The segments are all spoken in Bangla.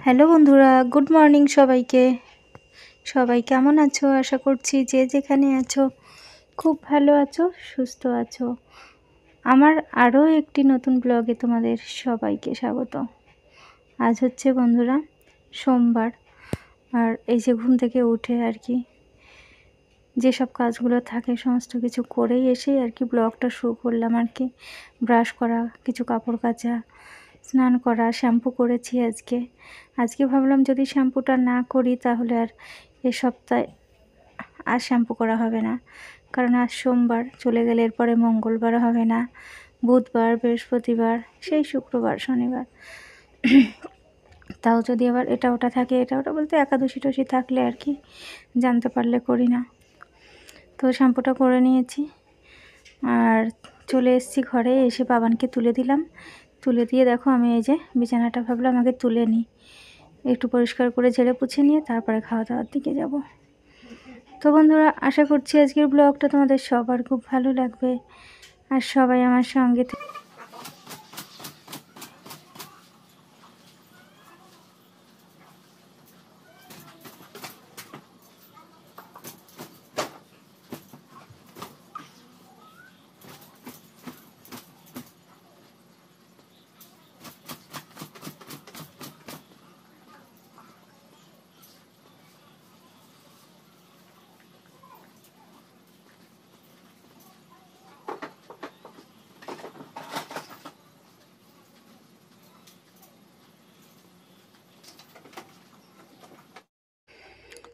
হ্যালো বন্ধুরা, গুড মর্নিং সবাইকে। সবাই কেমন আছো? আশা করছি যে যেখানে আছো খুব ভালো আছো, সুস্থ আছো। আমার আরও একটি নতুন ব্লগে তোমাদের সবাইকে স্বাগত। আজ হচ্ছে বন্ধুরা সোমবার, আর এই যে ঘুম থেকে উঠে আর কি যেসব কাজগুলো থাকে সমস্ত কিছু করেই এসেই আর কি ব্লগটা শুরু করলাম আর কি। ব্রাশ করা, কিছু কাপড় কাচা, স্নান করা, শ্যাম্পু করেছি আজকে ভাবলাম যদি শ্যাম্পুটা না করি তাহলে আর এ সপ্তাহে আর শ্যাম্পু করা হবে না, কারণ আজ সোমবার চলে গেলে এরপরে মঙ্গলবার হবে না, বুধবার, বৃহস্পতিবার, সেই শুক্রবার, শনিবার। তাও যদি আবার এটা ওটা থাকে, এটা ওটা বলতে একাদশী টসী থাকলে আর কি জানতে পারলে করি না। তো শ্যাম্পুটা করে নিয়েছি আর চলে এসেছি ঘরে। এসে বাবানকে তুলে দিলাম, তুলে দিয়ে দেখো আমি এই যে বিছানাটা ভাবলাম আগে তুলে নিই, একটু পরিষ্কার করে ঝেড়ে পুছে নিয়ে তারপরে খাওয়া দাওয়ার দিকে যাব। তো বন্ধুরা, আশা করছি আজকের ব্লগটা তোমাদের সবার খুব ভালো লাগবে আর সবাই আমার সঙ্গে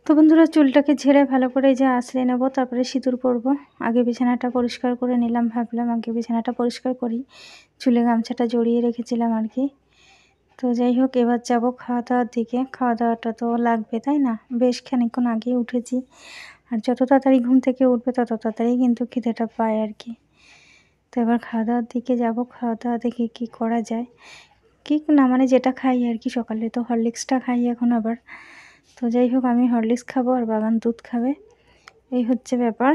তো বন্ধুরা, চুলটাকে ঝেড়ে ভালো করে যে আঁচড়ে নেব, তারপরে সিঁদুর পরবো। আগে বিছানাটা পরিষ্কার করে নিলাম, ভাবলাম আগে বিছানাটা পরিষ্কার করি, চুলে গামছাটা জড়িয়ে রেখেছিলাম আর কি। তো যাই হোক, এবার যাব খাওয়া দাওয়ার দিকে। খাওয়া দাওয়াটা তো লাগবে, তাই না? বেশ খানিকক্ষণ আগেই উঠেছি, আর যত তাড়াতাড়ি ঘুম থেকে উঠবে তত তাড়াতাড়ি কিন্তু খিদেটা পায় আর কি। তো এবার খাওয়া দাওয়ার দিকে যাব। খাওয়া দাওয়া দেখে কী করা যায়, কি না মানে যেটা খাই আর কি। সকালে তো হরলিক্সটা খাই এখন আবার। তো যাই হোক, আমি হরলিক্স খাবো আর বাবান দুধ খাবে, এই হচ্ছে ব্যাপার।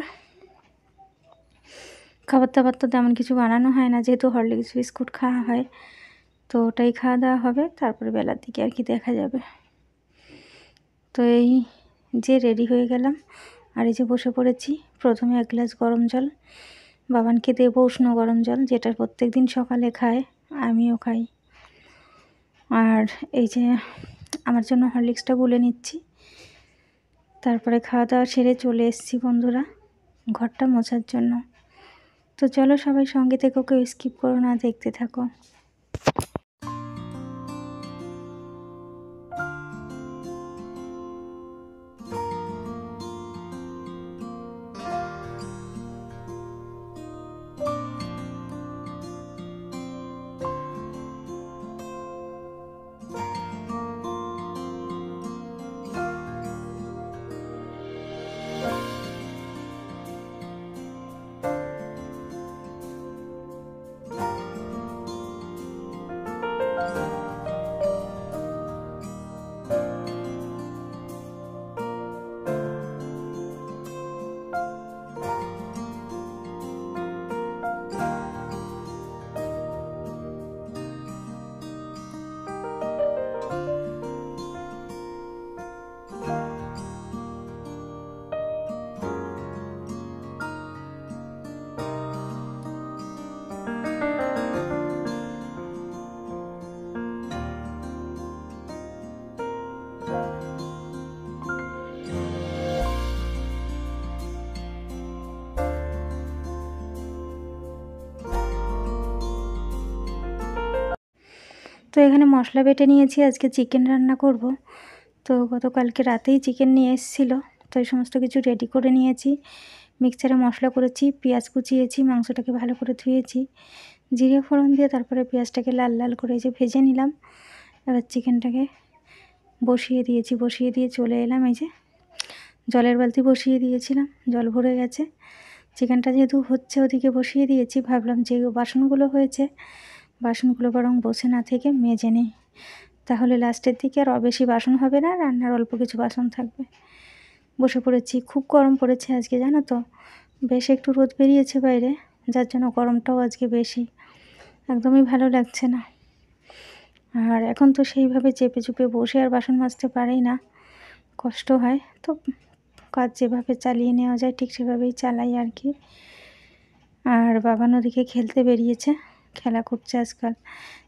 খাবার দাবার তো তেমন কিছু বানানো হয় না, যেহেতু হরলিক্স বিস্কুট খাওয়া হয়, তো ওটাই খাওয়া দাওয়া হবে। তারপরে বেলার দিকে আর কি দেখা যাবে। তো এই যে রেডি হয়ে গেলাম, আর এই যে বসে পড়েছি। প্রথমে এক গ্লাস গরম জল বাবানকে দেবো, উষ্ণ গরম জল, যেটা প্রত্যেক দিন সকালে খায়, আমিও খাই। আর এই যে আমার জন্য হরলিক্সটা গুলে নিচ্ছি। তারপরে খাওয়া দাওয়া সেরে চলে এসেছি বন্ধুরা ঘরটা মোছার জন্য। তো চলো সবাই সঙ্গে থেকো, কেউ স্কিপ করো না, দেখতে থাকো। তো এখানে মশলা বেটে নিয়েছি, আজকে চিকেন রান্না করব। তো গতকালকে রাতেই চিকেন নিয়ে এসেছিলো, তো এই সমস্ত কিছু রেডি করে নিয়েছি। মিক্সচারে মশলা করেছি, পেঁয়াজ কুচিয়েছি, মাংসটাকে ভালো করে ধুয়েছি, জিরে ফোড়ন দিয়ে তারপরে পেঁয়াজটাকে লাল লাল করে যে ভেজে নিলাম। এবার চিকেনটাকে বসিয়ে দিয়েছি, বসিয়ে দিয়ে চলে এলাম। এই যে জলের বালতি বসিয়ে দিয়েছিলাম, জল ভরে গেছে। চিকেনটা যেহেতু হচ্ছে ওদিকে বসিয়ে দিয়েছি, ভাবলাম যে বাসনগুলো হয়েছে বাসনগুলো বরং বসে না থেকে মেজে নিই, তাহলে লাস্টের দিকে আর বেশি বাসন হবে না, রান্নার অল্প কিছু বাসন থাকবে। বসে পড়েছি। খুব গরম পড়েছে আজকে, জানো তো, বেশ একটু রোদ বেরিয়েছে বাইরে, যার জন্য গরমটাও আজকে বেশি, একদমই ভালো লাগছে না। আর এখন তো সেইভাবে চেপে চুপে বসে আর বাসন মাজতে পারেই না, কষ্ট হয়। তো কাজ যেভাবে চালিয়ে নেওয়া যায় ঠিক সেভাবেই চালাই আর কি। আর বাবান ওদিকে খেলতে বেরিয়েছে, খেলা করছে আজকাল।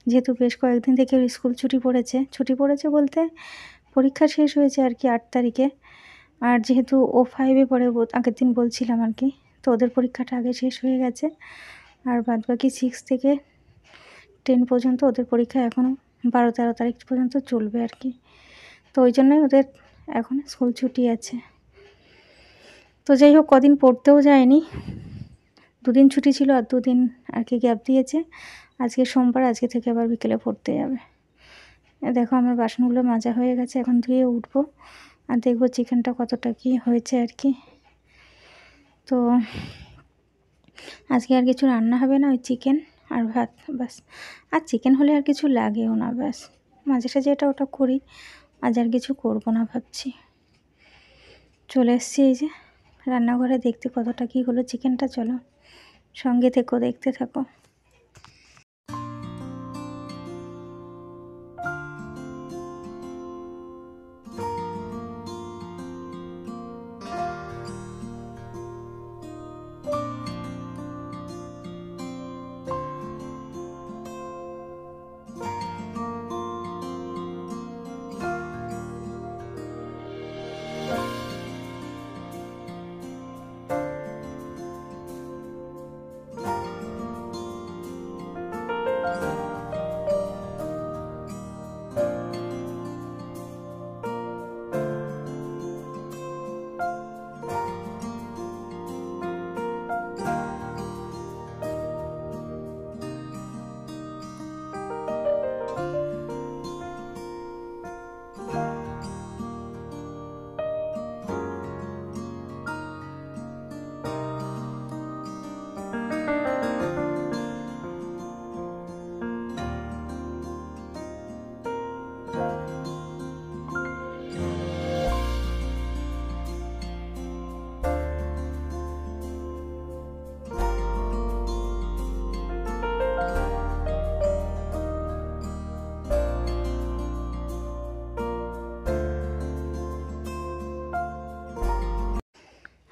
যেহেতু বেশ কয়েকদিন থেকে ওর স্কুল ছুটি পড়েছে বলতে পরীক্ষা শেষ হয়েছে আর কি 8 তারিখে। আর যেহেতু ও 5-এ পড়ে, আগের দিন বলছিলাম আর কি, তো ওদের পরীক্ষাটা আগে শেষ হয়ে গেছে। আর বাদবাকি 6 থেকে 10 পর্যন্ত ওদের পরীক্ষা এখনও 12-13 তারিখ পর্যন্ত চলবে আর কি। তো ওই জন্যই ওদের এখন স্কুল ছুটি আছে। তো যাই হোক, কদিন পড়তেও যায়নি, 2 দিন ছুটি ছিল আর 2 দিন আর কি গ্যাপ দিয়েছে। আজকে সোমবার, আজকে থেকে আবার বিকেলে পড়তে যাবে। দেখো আমার বাসনগুলো মাজা হয়ে গেছে, এখন ধুয়ে উঠবো আর দেখবো চিকেনটা কতটা কি হয়েছে আর কি। তো আজকে আর কিছু রান্না হবে না, ওই চিকেন আর ভাত ব্যাস। আর চিকেন হলে আর কিছু লাগেও না, ব্যাস মাঝে সাঝে এটা ওটা করি, আজ আর কিছু করবো না ভাবছি। চলে এসছি এই যে রান্নাঘরে, দেখতে কতটা কি হলো চিকেনটা। চলো সঙ্গে থেকো, দেখতে থাকো।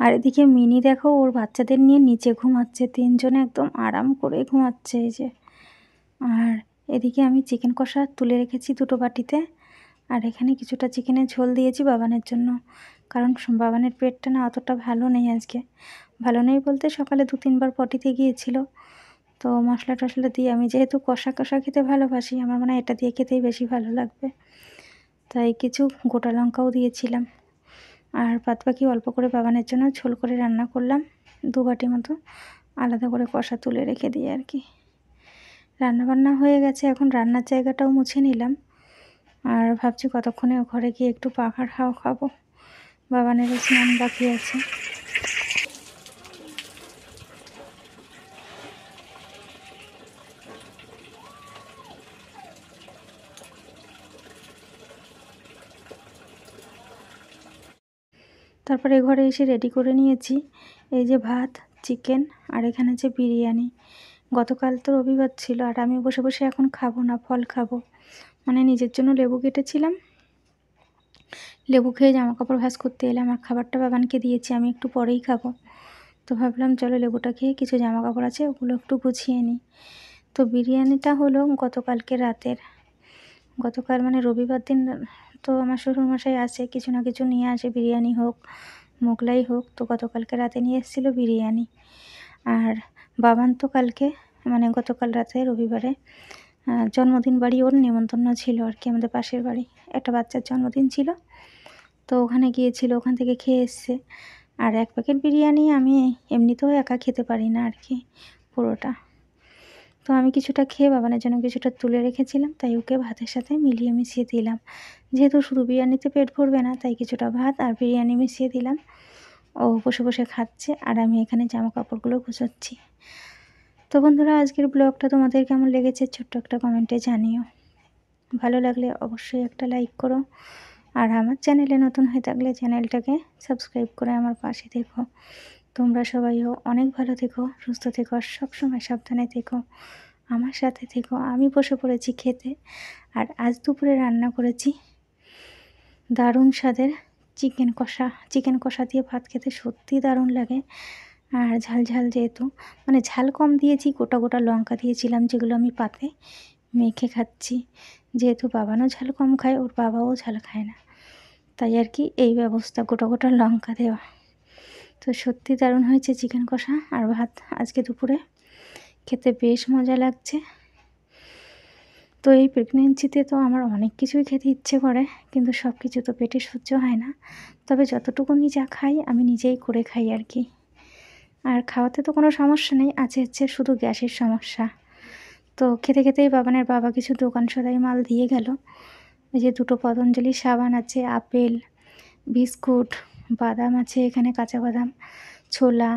আর এদিকে মিনি দেখো ওর বাচ্চাদের নিয়ে নিচে ঘুমাচ্ছে, 3 জনে একদম আরাম করে ঘুমাচ্ছে এই যে। আর এদিকে আমি চিকেন কষা তুলে রেখেছি 2টো বাটিতে। আর এখানে কিছুটা চিকেনের ঝোল দিয়েছি বাবানের জন্য, কারণ বাবানের পেটটা না অতটা ভালো নেই আজকে। ভালো নেই বলতে সকালে 2-3 বার পটিতে গিয়েছিল, তো মশলা টশলা দিয়ে, আমি যেহেতু কষা কষা খেতে ভালোবাসি, আমার মনে হয় এটা দিয়ে খেতেই বেশি ভালো লাগবে, তাই কিছু গোটা লঙ্কাও দিয়েছিলাম। আর বাদবাকি অল্প করে বাবানের জন্য ঝোল করে রান্না করলাম, 2 বাটি মতো, আলাদা করে কষা তুলে রেখে দিয়ে আর কি। রান্নাবান্না হয়ে গেছে, এখন রান্নার জায়গাটাও মুছে নিলাম। আর ভাবছি কতক্ষণে ঘরে গিয়ে একটু পাখার হাওয়া খাবো, বাবানেরও স্নান বাকি আছে। তারপরে ঘরে এসে রেডি করে নিয়েছি এই যে ভাত, চিকেন, আর এখানে যে বিরিয়ানি। গতকাল তো রবিবার ছিল, আর আমি বসে বসে এখন খাবো না, ফল খাবো। মানে নিজের জন্য লেবু কেটেছিলাম, লেবু খেয়ে জামা কাপড় ভাঁজ করতে এলাম, আর খাবারটা বাবানকে দিয়েছি, আমি একটু পরেই খাবো। তো ভাবলাম চলো লেবুটা খেয়ে কিছু জামা কাপড় আছে ওগুলো একটু গুছিয়ে নিই। তো বিরিয়ানিটা হলো গতকালকে রাতের। গতকাল মানে রবিবার দিন তো আমার শ্বশুরমশাই আসে, কিছু না কিছু নিয়ে আসে, বিরিয়ানি হোক মোগলাই হোক। তো গতকালকে রাতে নিয়ে এসেছিলো বিরিয়ানি। আর বাবান তো কালকে মানে গতকাল রাতে রবিবারে জন্মদিন বাড়ি, ওর নেমন্তন্ন ছিল আর কি, আমাদের পাশের বাড়ি একটা বাচ্চার জন্মদিন ছিল, তো ওখানে গিয়েছিল, ওখান থেকে খেয়ে এসছে। আর 1 প্যাকেট বিরিয়ানি আমি এমনিতেও একা খেতে পারি না আর কি পুরোটা, তো আমি কিছুটা খেয়ে বাবানের জন্য কিছুটা তুলে রেখেছিলাম, তাই ওকে ভাতের সাথে মিলিয়ে মিশিয়ে দিলাম। যেহেতু শুধু বিরিয়ানিতে পেট ভরবে না, তাই কিছুটা ভাত আর বিরিয়ানি মিশিয়ে দিলাম। ও বসে বসে খাচ্ছে আর আমি এখানে জামা কাপড়গুলো গুছোচ্ছি। তো বন্ধুরা, আজকের ব্লগটা তোমাদের কেমন লেগেছে ছোট্ট একটা কমেন্টে জানিও। ভালো লাগলে অবশ্যই একটা লাইক করো, আর আমার চ্যানেলে নতুন হয়ে থাকলে চ্যানেলটাকে সাবস্ক্রাইব করে আমার পাশে থেকো। তোমরা সবাইও অনেক ভালো থেকো, সুস্থ থেকো, আর সবসময় সাবধানে থেকো। আমার সাথে থেকো। আমি বসে পড়েছি খেতে। আর আজ দুপুরে রান্না করেছি দারুণ স্বাদের চিকেন কষা। চিকেন কষা দিয়ে ভাত খেতে সত্যিই দারুণ লাগে। আর ঝাল ঝাল যেহেতু, মানে ঝাল কম দিয়েছি, গোটা গোটা লঙ্কা দিয়েছিলাম যেগুলো আমি পাতে মেখে খাচ্ছি। যেহেতু বাবানও ঝাল কম খায়, ওর বাবাও ঝাল খায় না, তাই আর কি এই ব্যবস্থা, গোটা গোটা লঙ্কা দেওয়া। তো সত্যি দারুণ হয়েছে চিকেন কষা আর ভাত আজকে দুপুরে, খেতে বেশ মজা লাগছে। তো এই প্রেগনেন্সিতে তো আমার অনেক কিছুই খেতে ইচ্ছে করে, কিন্তু সব কিছু তো পেটে সহ্য হয় না। তবে যতটুকুনি যা খাই আমি নিজেই করে খাই আর কি। আর খাওয়াতে তো কোনো সমস্যা নেই, হচ্ছে শুধু গ্যাসের সমস্যা। তো খেতে খেতেই বাবানের বাবা কিছু দোকান সদাই মাল দিয়ে গেল। এই যে 2টো পতঞ্জলি সাবান আছে, আপেল, বিস্কুট, বাদাম আছে এখানে, কাঁচা বাদাম, ছোলা,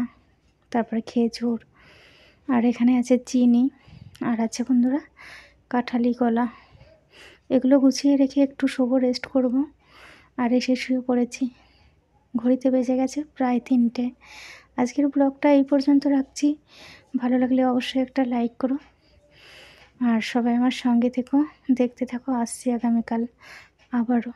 তারপরে খেজুর, আর এখানে আছে চিনি, আর আছে বন্ধুরা কাঁঠালি কলা। এগুলো গুছিয়ে রেখে একটু শোবো, রেস্ট করব। আর এসে শুয়ে পড়েছি। ঘড়িতে বেজে গেছে প্রায় 3টে। আজকের ব্লগটা এই পর্যন্ত রাখছি। ভালো লাগলে অবশ্যই একটা লাইক করো, আর সবাই আমার সঙ্গে থেকো, দেখতে থাকো। আসছি আগামীকাল আবারও।